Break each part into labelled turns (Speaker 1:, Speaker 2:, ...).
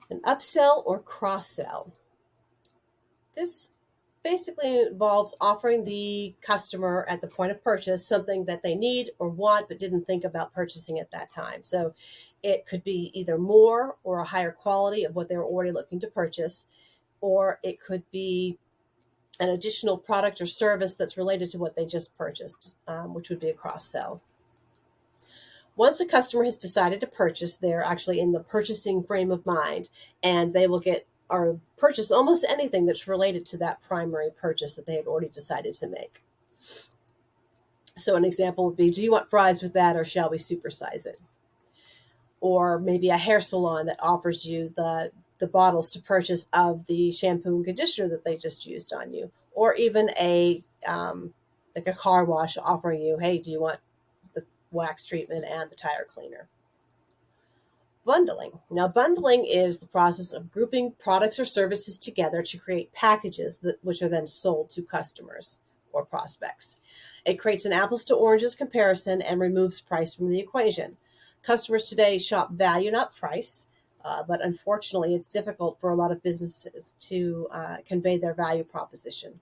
Speaker 1: An upsell or cross-sell. This basically involves offering the customer at the point of purchase something that they need or want but didn't think about purchasing at that time. So it could be either more or a higher quality of what they were already looking to purchase, or it could be an additional product or service that's related to what they just purchased, which would be a cross sell. Once a customer has decided to purchase, they're actually in the purchasing frame of mind, and they will get or purchase almost anything that's related to that primary purchase that they had already decided to make. So an example would be, do you want fries with that, or shall we supersize it? Or maybe a hair salon that offers you the bottles to purchase of the shampoo and conditioner that they just used on you, or even a like a car wash offering you, hey, do you want the wax treatment and the tire cleaner? Bundling. Now, bundling is the process of grouping products or services together to create packages which are then sold to customers or prospects. It creates an apples to oranges comparison and removes price from the equation. Customers today shop value, not price, but unfortunately, it's difficult for a lot of businesses to convey their value proposition.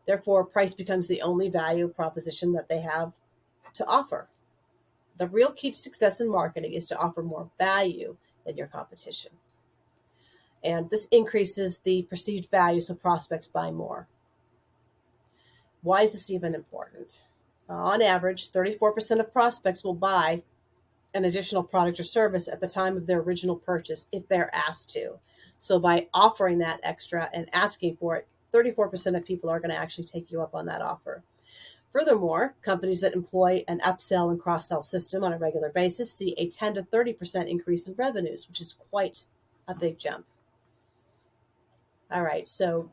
Speaker 1: Therefore, price becomes the only value proposition that they have to offer. The real key to success in marketing is to offer more value than your competition. And this increases the perceived value so prospects buy more. Why is this even important? On average, 34% of prospects will buy an additional product or service at the time of their original purchase if they're asked to. So by offering that extra and asking for it, 34% of people are going to actually take you up on that offer. Furthermore, companies that employ an upsell and cross-sell system on a regular basis see a 10 to 30% increase in revenues, which is quite a big jump. All right, so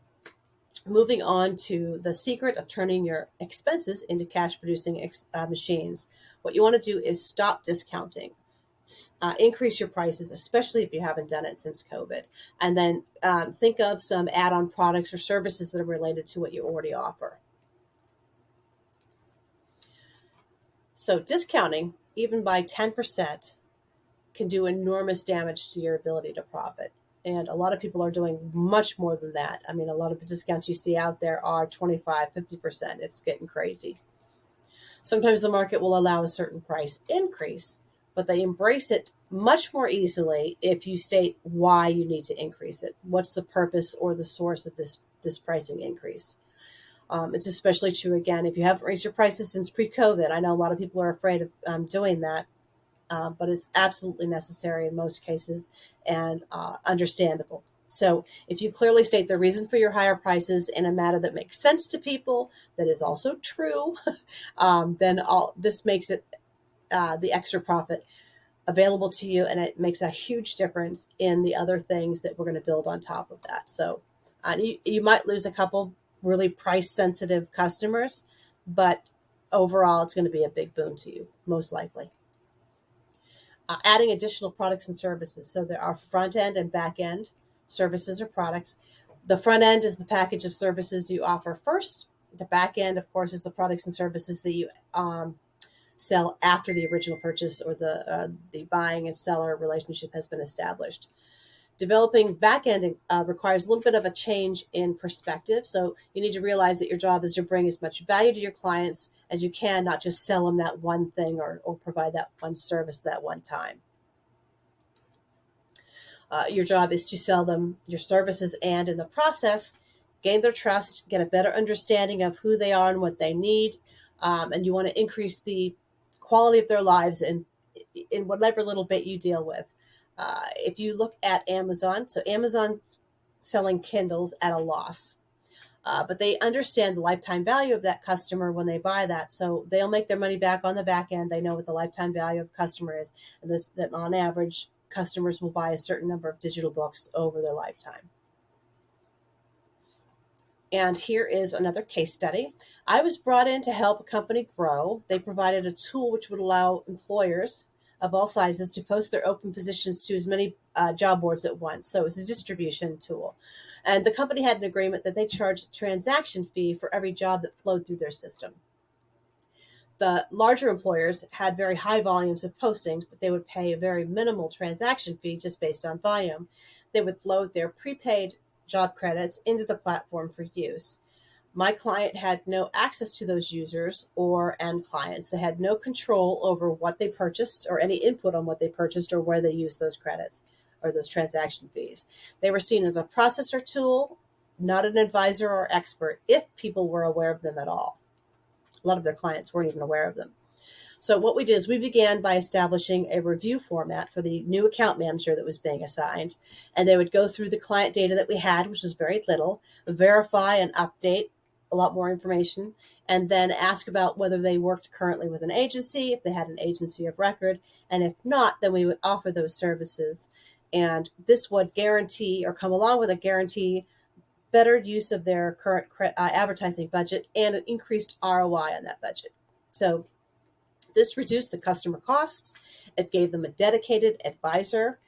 Speaker 1: moving on to the secret of turning your expenses into cash-producing machines. What you want to do is stop discounting. Increase your prices, especially if you haven't done it since COVID. And then think of some add-on products or services that are related to what you already offer. So discounting, even by 10%, can do enormous damage to your ability to profit. And a lot of people are doing much more than that. I mean, a lot of the discounts you see out there are 25, 50%. It's getting crazy. Sometimes the market will allow a certain price increase, but they embrace it much more easily if you state why you need to increase it. What's the purpose or the source of this pricing increase? It's especially true, again, if you haven't raised your prices since pre-COVID. I know a lot of people are afraid of doing that, but it's absolutely necessary in most cases and understandable. So if you clearly state the reason for your higher prices in a manner that makes sense to people, that is also true, then this makes it the extra profit available to you, and it makes a huge difference in the other things that we're going to build on top of that. So you might lose a couple really price sensitive customers, but overall it's going to be a big boon to you, most likely. Adding additional products and services. So there are front end and back end services or products. The front end is the package of services you offer first. The back end, of course, is the products and services that you sell after the original purchase or the buying and seller relationship has been established. Developing back-end requires a little bit of a change in perspective. So you need to realize that your job is to bring as much value to your clients as you can, not just sell them that one thing or provide that one service that one time. Your job is to sell them your services and, in the process, gain their trust, get a better understanding of who they are and what they need, and you want to increase the quality of their lives in whatever little bit you deal with. If you look at Amazon, so Amazon's selling Kindles at a loss, but they understand the lifetime value of that customer when they buy that. So they'll make their money back on the back end. They know what the lifetime value of a customer is, and that on average, customers will buy a certain number of digital books over their lifetime. And here is another case study. I was brought in to help a company grow. They provided a tool which would allow employers of all sizes to post their open positions to as many job boards at once. So it was a distribution tool. And the company had an agreement that they charged a transaction fee for every job that flowed through their system. The larger employers had very high volumes of postings, but they would pay a very minimal transaction fee just based on volume. They would load their prepaid job credits into the platform for use. My client had no access to those users or end clients. They had no control over what they purchased or any input on what they purchased or where they used those credits or those transaction fees. They were seen as a processor tool, not an advisor or expert, if people were aware of them at all. A lot of their clients weren't even aware of them. So what we did is we began by establishing a review format for the new account manager that was being assigned. And they would go through the client data that we had, which was very little, verify and update a lot more information, and then ask about whether they worked currently with an agency, if they had an agency of record. And if not, then we would offer those services. And this would guarantee or come along with a guarantee better use of their current advertising budget and an increased ROI on that budget. So this reduced the customer costs. It gave them a dedicated advisor.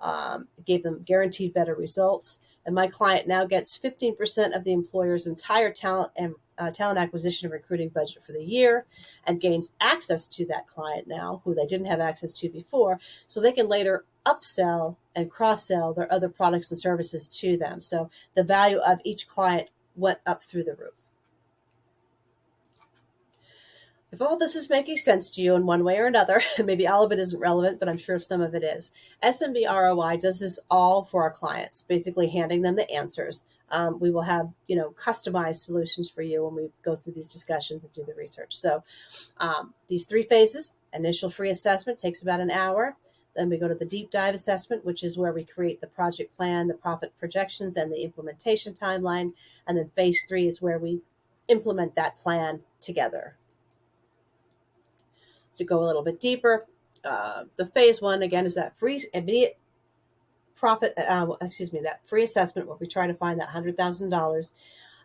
Speaker 1: It gave them guaranteed better results. And my client now gets 15% of the employer's entire talent and talent acquisition and recruiting budget for the year, and gains access to that client now, who they didn't have access to before, so they can later upsell and cross-sell their other products and services to them. So the value of each client went up through the roof. If all this is making sense to you in one way or another, maybe all of it isn't relevant, but I'm sure some of it is. SMB ROI does this all for our clients, basically handing them the answers. We will have, customized solutions for you when we go through these discussions and do the research. So these 3 phases: initial free assessment takes about an hour. Then we go to the deep dive assessment, which is where we create the project plan, the profit projections, and the implementation timeline. And then phase 3 is where we implement that plan together. To go a little bit deeper, the phase 1 again is that free immediate profit. That free assessment where we try to find that $100,000.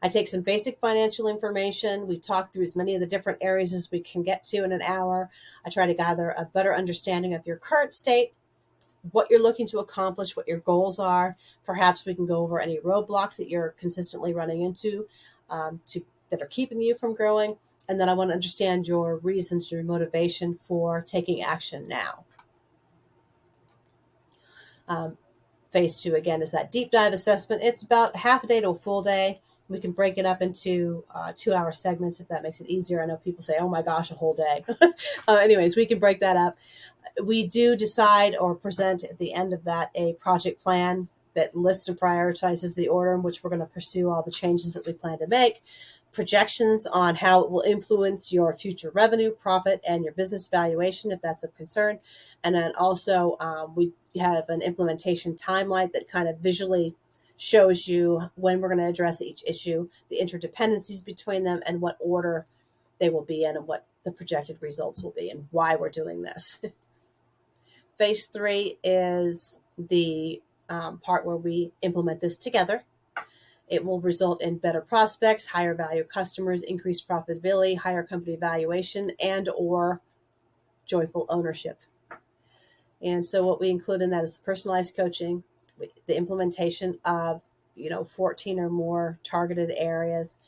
Speaker 1: I take some basic financial information. We talk through as many of the different areas as we can get to in an hour. I try to gather a better understanding of your current state, what you're looking to accomplish, what your goals are. Perhaps we can go over any roadblocks that you're consistently running into that are keeping you from growing. And then I want to understand your reasons, your motivation for taking action now. Phase 2, again, is that deep dive assessment. It's about half a day to a full day. We can break it up into 2-hour segments if that makes it easier. I know people say, oh my gosh, a whole day. Anyways, we can break that up. We do decide or present at the end of that a project plan that lists and prioritizes the order in which we're going to pursue all the changes that we plan to make, projections on how it will influence your future revenue, profit, and your business valuation, if that's of concern. And then also we have an implementation timeline that kind of visually shows you when we're going to address each issue, the interdependencies between them, and what order they will be in, and what the projected results will be, and why we're doing this. Phase 3 is the part where we implement this together. It will result in better prospects, higher value customers, increased profitability, higher company valuation, and or joyful ownership. And so what we include in that is the personalized coaching, the implementation of 14 or more targeted areas.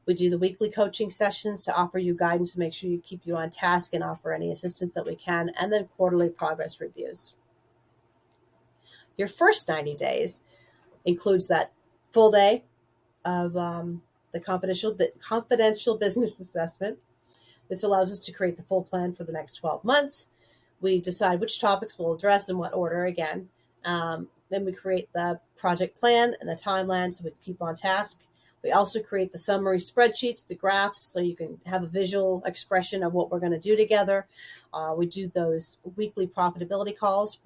Speaker 1: We do the weekly coaching sessions to offer you guidance to make sure you keep you on task and offer any assistance that we can, and then quarterly progress reviews. Your first 90 days includes that full day of the confidential business assessment. This allows us to create the full plan for the next 12 months. We decide which topics we'll address in what order again. Then we create the project plan and the timeline so we can keep on task. We also create the summary spreadsheets, the graphs, so you can have a visual expression of what we're going to do together. We do those weekly profitability calls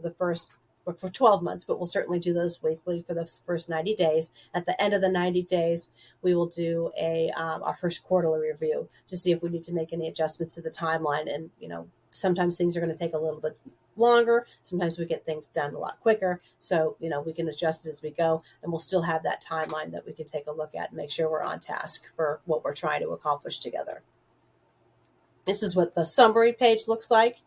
Speaker 1: for 12 months, but we'll certainly do those weekly for the first 90 days. At the end of the 90 days, we will do our first quarterly review to see if we need to make any adjustments to the timeline. And, sometimes things are going to take a little bit longer. Sometimes we get things done a lot quicker. So, we can adjust it as we go, and we'll still have that timeline that we can take a look at and make sure we're on task for what we're trying to accomplish together. This is what the summary page looks like.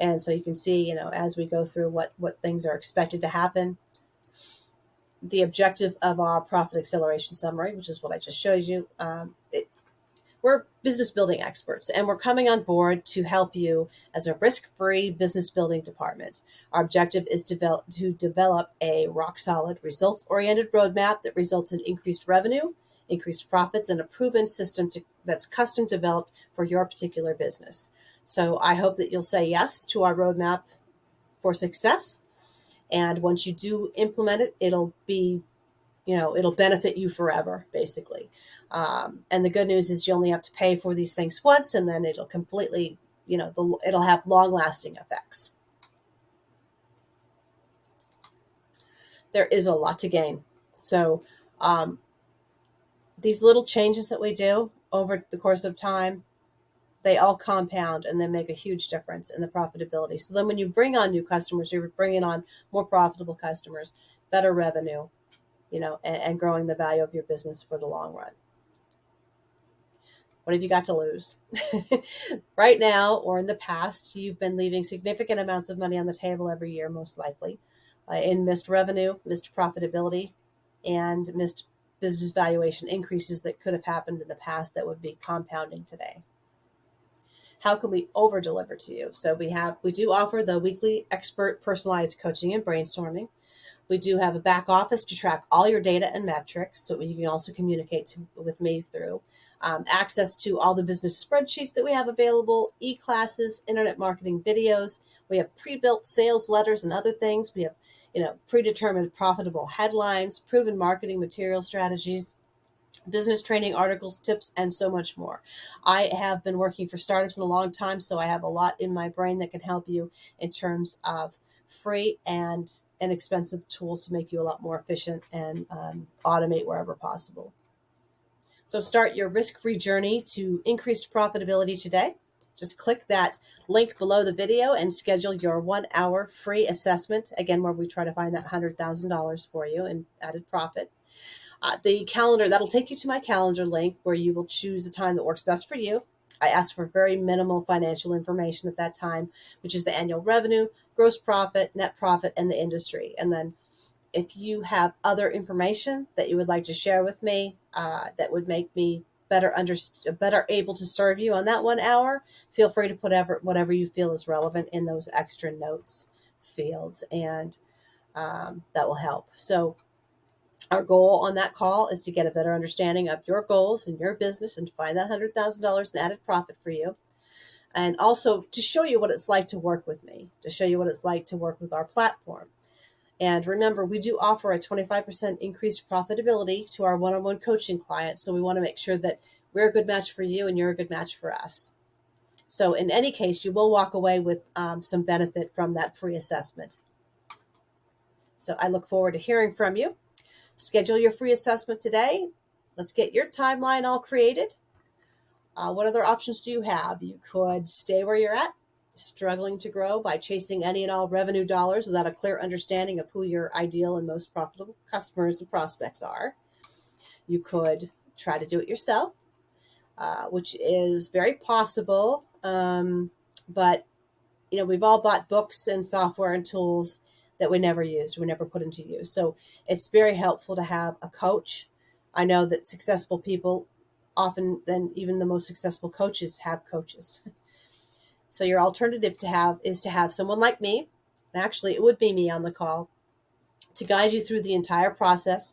Speaker 1: And so you can see, as we go through what things are expected to happen. The objective of our profit acceleration summary, which is what I just showed you, we're business building experts, and we're coming on board to help you as a risk-free business building department. Our objective is to develop a rock-solid, results-oriented roadmap that results in increased revenue, increased profits, and a proven system that's custom developed for your particular business. So I hope that you'll say yes to our roadmap for success. And once you do implement it, it'll benefit you forever, basically. And the good news is you only have to pay for these things once, and then it'll completely, it'll have long lasting effects. There is a lot to gain. So, these little changes that we do over the course of time, they all compound and they make a huge difference in the profitability. So then when you bring on new customers, you're bringing on more profitable customers, better revenue, and growing the value of your business for the long run. What have you got to lose? Right now or in the past, you've been leaving significant amounts of money on the table every year, most likely, in missed revenue, missed profitability, and missed business valuation increases that could have happened in the past that would be compounding today. How can we over deliver to you? So we do offer the weekly expert personalized coaching and brainstorming. We do have a back office to track all your data and metrics, so you can also communicate with me through access to all the business spreadsheets that we have available, e-classes, internet marketing videos. We have pre-built sales letters and other things. We have, predetermined profitable headlines, proven marketing material strategies, business training articles, tips, and so much more. I have been working for startups in a long time, so I have a lot in my brain that can help you in terms of free and inexpensive tools to make you a lot more efficient and automate wherever possible. So start your risk-free journey to increased profitability today. Just click that link below the video and schedule your 1-hour free assessment, again, where we try to find that $100,000 for you in added profit. The calendar, that'll take you to my calendar link where you will choose a time that works best for you. I ask for very minimal financial information at that time, which is the annual revenue, gross profit, net profit, and the industry. And then if you have other information that you would like to share with me that would make me better able to serve you on that 1 hour, feel free to put whatever you feel is relevant in those extra notes fields, and that will help. So our goal on that call is to get a better understanding of your goals and your business and to find that $100,000 in added profit for you. And also to show you what it's like to work with me, to show you what it's like to work with our platform. And remember, we do offer a 25% increased profitability to our one-on-one coaching clients. So we want to make sure that we're a good match for you and you're a good match for us. So in any case, you will walk away with some benefit from that free assessment. So I look forward to hearing from you. Schedule your free assessment today. Let's get your timeline all created. What other options do you have? You could stay where you're at, struggling to grow by chasing any and all revenue dollars without a clear understanding of who your ideal and most profitable customers and prospects are. You could try to do it yourself, which is very possible. But we've all bought books and software and tools that we never used, we never put into use. So it's very helpful to have a coach. I know that successful people often, then even the most successful coaches have coaches. So your alternative is to have someone like me, and actually it would be me on the call, to guide you through the entire process,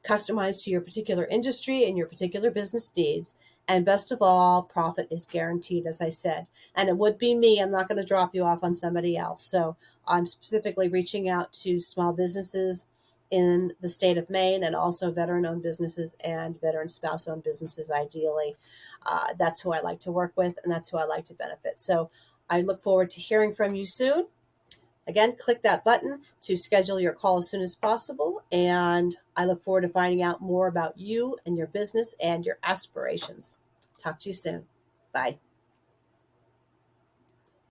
Speaker 1: customized to your particular industry and your particular business needs. And best of all, profit is guaranteed, as I said. And it would be me. I'm not going to drop you off on somebody else. So I'm specifically reaching out to small businesses in the state of Maine, and also veteran-owned businesses and veteran spouse-owned businesses, ideally. That's who I like to work with, and that's who I like to benefit. So I look forward to hearing from you soon. Again, click that button to schedule your call as soon as possible. And I look forward to finding out more about you and your business and your aspirations. Talk to you soon. Bye.